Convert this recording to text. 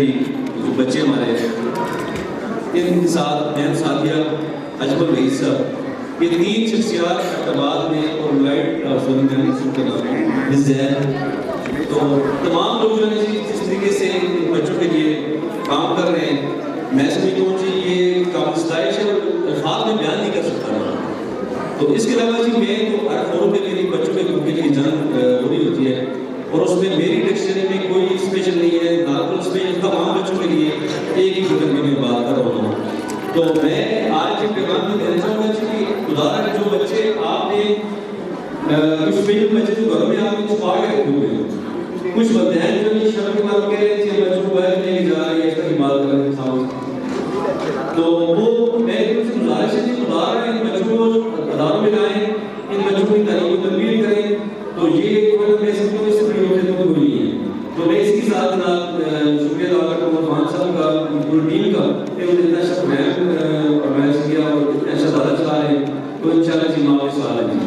Study جو بچے ہمارے ہیں ان کے ساتھ میم سعدیہ اجمل رئیس صاحب، یہ 3 شخصیات اعتماد میں اور لائٹ سونی میں کے نام زین، تو تمام لوگ جو ہے جس طریقے سے ان بچوں کے لیے کام کر رہے ہیں، میں سمجھتا ہوں جی یہ کام ستائش ہے اور الفاظ میں بیان نہیں کر سکتا میں. تو اس کے علاوہ جی میں تو ہر فورم پہ میری بچوں کے گروپ کے لیے جنگ ہو رہی ہوتی ہے اور اس میں میری ڈکشنری میں کوئی اسپیشل نہیں ہے، نارمل اسپیشل تمام بچوں کے لیے ایک ہی فکر میں بات کر رہا ہوں. تو میں آج کے پیغام میں کہنا چاہوں گا جی کہ خدا کے جو بچے آپ نے کچھ اسپیشل بچے جو گھروں میں آپ نے چھپا کے رکھے ہوئے ہیں، کچھ والدین جو یہ شرم کے مارے کہہ رہے تھے بچوں کو باہر لے کے جا رہے ہیں اس کی بات کر رہے ہیں سامنے، تو وہ میں ان سے گزارش ہے کہ خدا ان بچوں کو اداروں میں لائیں، ان بچوں کی تعلیم و تربیت کریں. تو یہ میں سب کو اس سے بڑی ہوتے تو کوئی نہیں ہے. تو میں اس کے ساتھ شکریہ ادا کرتا ہوں عرفان صاحب کا، پوری ٹیم کا کہ انہوں نے اتنا اچھا پروگرام آرگنائز کیا اور اتنا اچھا زیادہ چلا رہے ہیں. تو انشاءاللہ جی ماں کے سوال ہے جی.